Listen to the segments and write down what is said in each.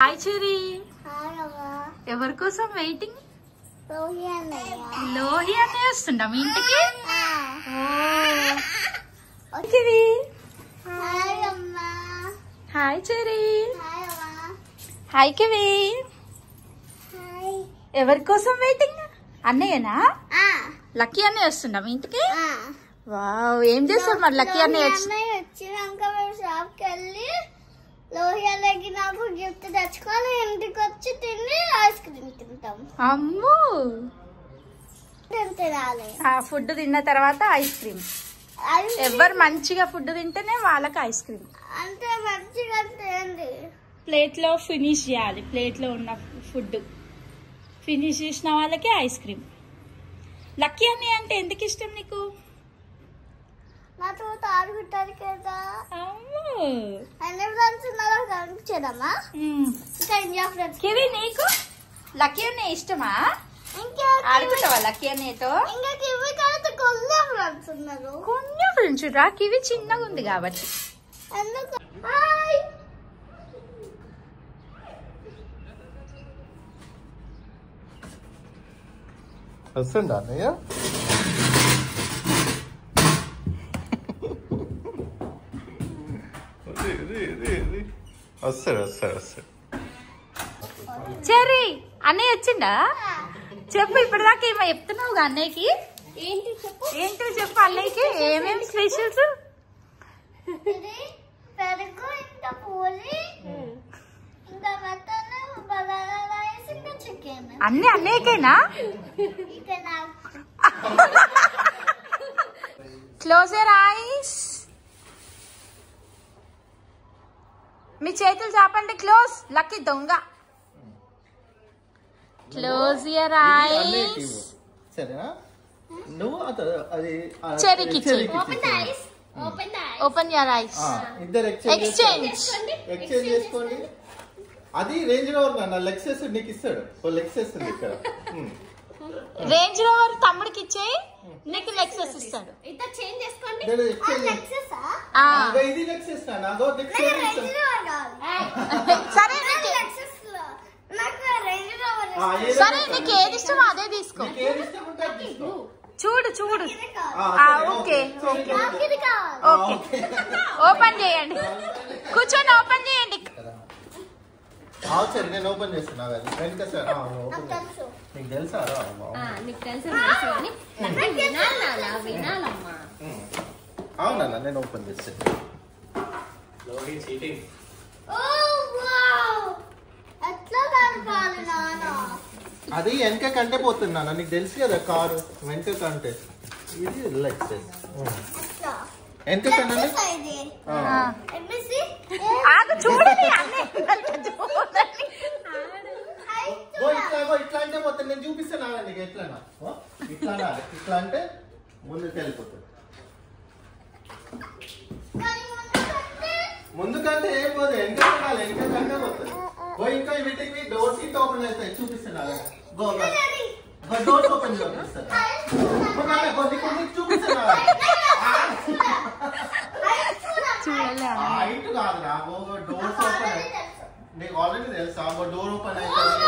Hi cherry. ఎవరి కోసం waiting? Lohi అనే వస్తుందా మీ ఇంటికి? Hi cherry. Hi kiwi. ఎవరి కోసం వెయిటింగ్? అన్నయ్యనా? లక్కీ అన్నయ్య వస్తుందా మీ ఇంటికి? వావ్, ఏం చేస్తారు మరి లక్కీ అన్నయ్య వచ్చినాక మేము షాప్కి వెళ్ళి లోహి అన్నయ్యకి నాకు గిఫ్ట్ తెచ్చుకొని ఇంటికి వచ్చి తిని ఐస్ క్రీమ్ తింటాం. అమ్మో, తినాలి. ఫుడ్ తిన్న తర్వాత ఐస్ క్రీమ్. ఎవరు మంచిగా ఫుడ్ తింటేనే వాళ్ళకి ఐస్ క్రీమ్. అంటే మంచిగా తినండి. ప్లేట్ లో ఫినిష్ చేయాలి. ప్లేట్ లో ఉన్న ఫుడ్ ఫినిష్ చేసిన వాళ్ళకి ఐస్ క్రీమ్. లక్కీ అన్నయ్య అంటే ఎందుకు ఇష్టం నీకు? నాతో తాడుకుంటారు కదా. అన్ని ఫ్రెండ్స్ ఉన్నారో కనిపించదమ్మా. ఇంకా ఇండియా ఫ్రెండ్స్. కివి, నీకు లక్కీ అన్నయ్య ఇష్టమా? ఇంకా ఆడుకుంటావా లక్కీ అన్నయ్యతో? ఇంకా కివి తర్వాత కొన్ని ఫ్రెండ్స్ ఉన్నారు. కొన్ని ఫ్రెండ్స్ రా. కివి చిన్నగా ఉంది కాబట్టి. ఎందుకు? హాయ్. వస్తుందా అన్నయ్య? వస్తాడు వస్తాడు వస్తాడు. చెరీ, అన్నయ్య వచ్చిందా? చెప్పు, ఇప్పటిదాకా ఏమో చెప్తున్నావు అన్నయ్యకి. ఏంటి చెప్పు. ఏంటో చెప్పు అన్నయ్యకి. ఏమేమి స్పెషల్స్? పెరుగు, ఇంకా పూరి, ఇంకా మటన్, బగారా రైస్, ఇంకా చికెన్. అన్ని అన్నయ్యకేనా? ఇక నాకు క్లోజ్ యువర్ ఐస్. మీ చేతులు చాపండి. క్లోజ్. లక్కీ దొంగ. Close your eyes. సరేనా? నువ్వు అది చెరీకి ఇచ్చి. Open your eyes. ఇద్దరు ఎక్స్చేంజ్ చేసుకోండి. అది రేంజ్ రోవర్ నాన్న లెక్సెస్ నీకు ఇస్తాడు. లెక్సెస్ ఉంది ఇక్కడ. రేంజ్ రోవర్ తమ్ముడికి ఇచ్చేయి, నీకు లెక్సస్ ఇస్తాడు. ఇది లెక్సెస్ నాన్న. సరే సరే, నీకు ఏది ఇష్టమో అదే తీసుకో. చూడు చూడు. Okay okay okay. ఓపెన్ చేయండి. కూర్చొని ఓపెన్ చేయండి. సరే, నేను ఓపెన్ చేస్తున్నా. వెనక సార్ నీకు తెలుసా? అవునన్నా, నేను ఓపెన్ చేస్తాను. అది వెనక కంటే పోతున్నా, నీకు తెలుసు కదా కారు వెనక కంటే. ఇది లెక్సెస్ వెనక కంటే. చూడండి ఇట్లా అంటే పోతుంది. నేను చూపిస్తాను నీకు. ఎట్లా ఇట్లా ఇట్లా అంటే ముందుకు వెళ్ళిపోతుంది. ముందుకంటే ఏం పోదు, వెనక వెళ్ళాలి. వెనక కంటే పోతుంది. ఇంకా వీటికి డోర్స్ ఇట్ ఓపెన్ అవుతాయి. చూపిస్తున్నా. డోర్స్ ఓపెన్ చూపిస్తాను. చూపిస్తున్నా. హైట్ కాదు నాకు. డోర్స్ ఓపెన్ నీకు ఆల్రెడీ తెలుసా? డోర్ ఓపెన్ అవుతుంది.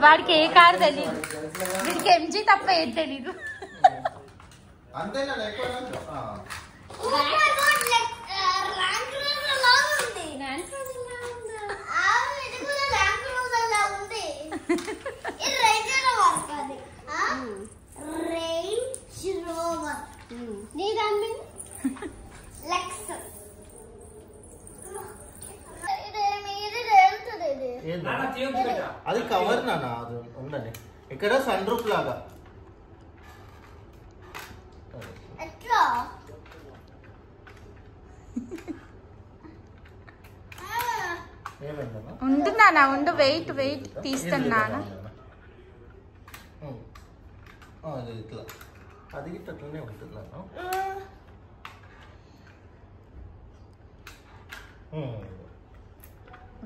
వాడికి ఏ కారు తెలీదు. వీడికి ఎంజీ తప్ప ఏం తెలీదు. అంతేనా? అది కవర్ నాన్న. అది ఉండని ఇక్కడ సన్ రూఫ్ లాగా. ఉండు నాన్న, ఉండు. వెయిట్ వెయిట్ తీస్తాను నాన్న. ఇట్లా అది ఇట్లనే ఉంటుంది నాన్న.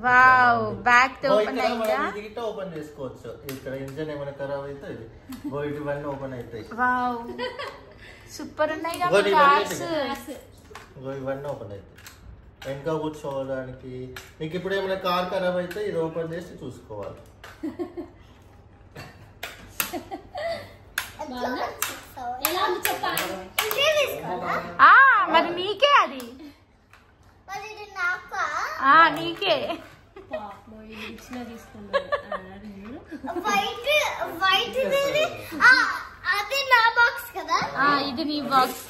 వావ్, బ్యాక్ ఓపెన్ అయిందా? ఇటు ఓపెన్ చేసుకోవచ్చు. ఇక్కడ ఇంజన్ ఏమైనా ఖరాబ్ అయితే ఇవన్నీ ఓపెన్ అవుతాయి. వావ్, సూపర్ ఉన్నాయి కదా కార్స్. ఇవన్నీ ఓపెన్ అవుతాయి వెనక కూర్చోవడానికి. నీకు ఇప్పుడు ఏమైనా కార్ ఖరాబ్ అయితే ఇది ఓపెన్ చేసి చూసుకోవాలి. మరి నీకే అది, నీకే. అది నా బాక్స్ కదా, ఇది నీ box.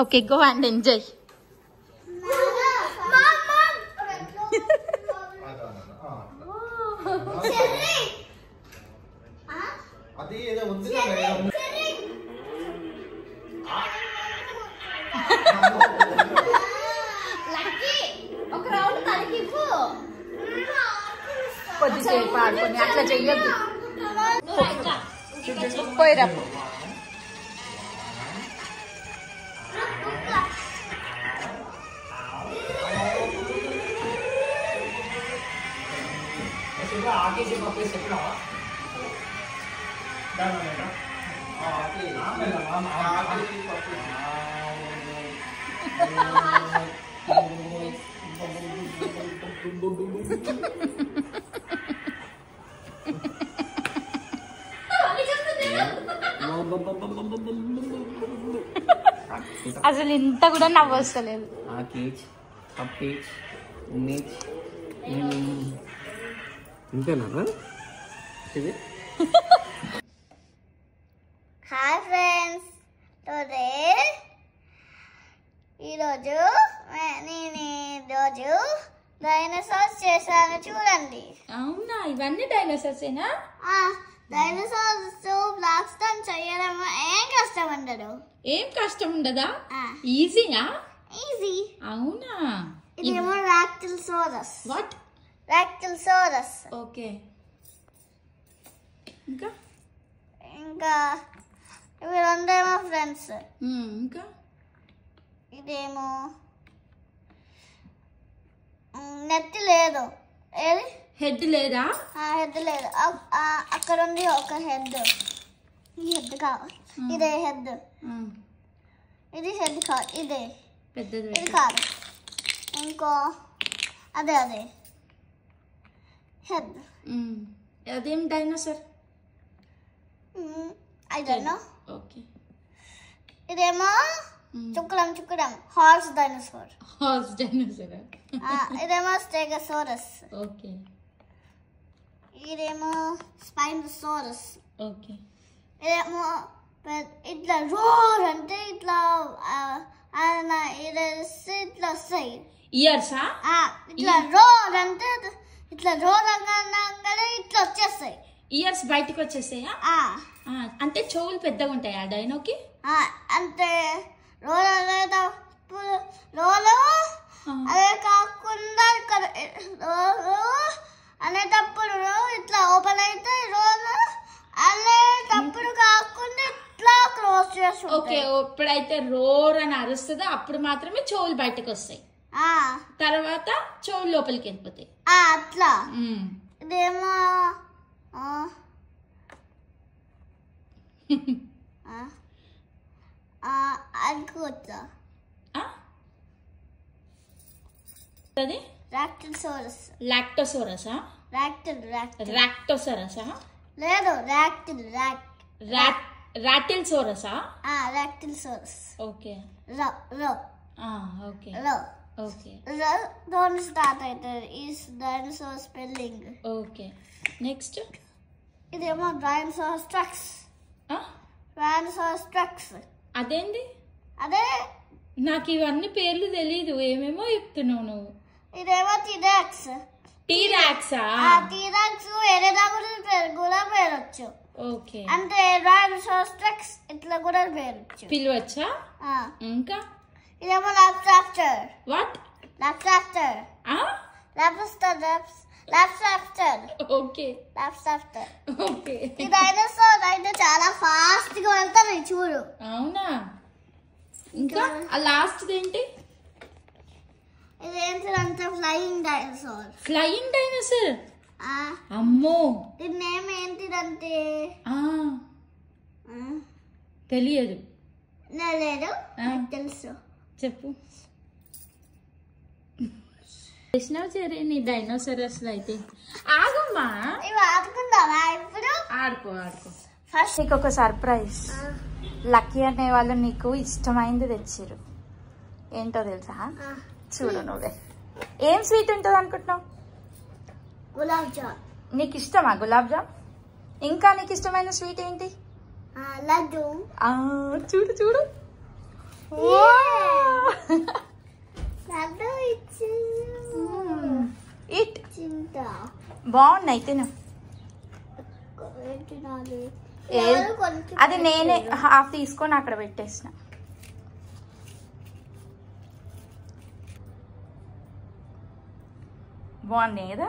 Okay, go and enjoy. అది ఏదో ఉంది. ఒక రౌండ్ కలిగి కొద్దిసేపు ఆడుకొని అట్లా చెయ్యొద్దు. పోయిరా. అసలు ఇంత కూడా నవ్వు వస్తలేదు. హాయ్ ఫ్రెండ్స్, ఈరోజు నేను డైనోసార్స్ చేశాను చూడండి. అవునా, ఇవన్నీ డైనోసార్సేనా? డైనోసార్స్ బ్లాక్ స్టోన్ చేయడం ఏం కష్టం ఉండదు. ఏం కష్టం ఉండదా? ఈజీయా? ఈజీ. అవునా? ఇదేమో రాక్టిల్సోరస్. వాట్? రాక్టిల్సోరస్. ఓకే. ఇంకా ఇవి రెండేమో ఫ్రెండ్స్. ఇంకా ఇదేమో నెత్తి లేదు. ఏది? హెడ్ లేదా? హెడ్ లేదు. అక్కడ ఉంది ఒక హెడ్. ఈ హెడ్ కాదు, ఇదే హెడ్. ఇది హెడ్ కాదు, ఇదే పెద్దది. ఇది కాదు, ఇంకో అదే హెడ్. అదేం dinosaur? I don't know. Okay. ఇదేమో చుక్కడం హార్స్ డైనోసార్. Horse dinosaur. ఇదేమో స్టెగోసారస్. ఓకే. ఇదేమో స్పైనోసారస్. ఓకే. ఇదేమో ఇట్లా రోర్ అంటే ఇట్లా ఇట్లా వస్తాయి ఇయర్సా? ఇట్లా రోర్ అంటే ఇట్లా రోర్ అనగానే ఇట్లా వచ్చేస్తాయి. ఇయర్స్ బయటకు వచ్చేస్తాయా? అంటే చెవులు పెద్దగా ఉంటాయా డైనోకి? అంటే రోల్ అనేటప్పుడు అదే కాకుండా అనేటప్పుడు ఇట్లా ఓపెన్ అయితే రోల్ అనేటప్పుడు కాకుండా ఇట్లా క్లోజ్ చేస్తుంది. ఓకే, ఎప్పుడైతే రోర్ అని అరుస్తుందో అప్పుడు మాత్రమే చెవులు బయటకు వస్తాయి, తర్వాత చెవులు లోపలికి వెళ్ళిపోతాయి. అట్లా. ఇదేమో అనుకోవచ్చా? అది రాక్టిల్సోరస్. లాక్టోసోరసా? రాక్టోసోరసా? లేదు, రాటిల్సోరసా? రాక్టిల్సోరస్. Okay. Okay. Okay. Don't start అవుతుంది ఈ డైనోసార్ స్పెల్లింగ్. ఓకే. నెక్స్ట్ ఇదేమో డైనోసార్స్. అదేంది? అదే నాకు ఇవన్నీ పేర్లు తెలీదు, ఏమేమో చెప్తున్నావు నువ్వు. ఇదేమో టీరాక్స్. టీరాక్సా? టీరాక్స్ వేరేదా కూడా పేరొచ్చు. ఓకే. అంటే డైనోసార్స్ ఇట్లా కూడా పేరొచ్చు, పిలవచ్చా? ఇంకా ఇదేమో లాప్టాప్టర్. వాట్? లాప్టాప్టర్. లాప్టాప్టర్. ఓకే. లాప్టాప్టర్. ఓకే. ఈ డైనోసార్ అయితే చాలా ఫాస్ట్ ఆ లాస్ట్ ఏంటి? ఇదేంటిదంటే ఫ్లయింగ్ డైనోసార్. Flying dinosaur. అమ్మో దీని నేమ్ ఏంటిదంటే తెలియదు. లేదు తెలుసు. చెప్పు. కృష్ణవ్ సరే నీ డైనోసార్ అసలు అయితే ఆగమ్మా. ఇవి ఆడుకుందావా ఇప్పుడు? ఆడుకో ఆడుకో. ఫస్ట్ నీకు ఒక సర్ప్రైజ్. లక్కీ అనే వాళ్ళు నీకు ఇష్టమైంది తెచ్చారు. ఏంటో తెలుసా? చూడు నువ్వే. ఏం స్వీట్ ఉంటుంది అనుకుంటున్నావు? గులాబ్ జామ్. నీకు ఇష్టమా గులాబ్ జామ్? ఇంకా నీకు ఇష్టమైన స్వీట్ ఏంటి? లడ్డు. చూడు చూడు. లడ్డు ఇట్ బాగున్నాయి తిను. అది నేనే హాఫ్ తీసుకొని అక్కడ పెట్టేసిన. బాగున్నాయి కదా?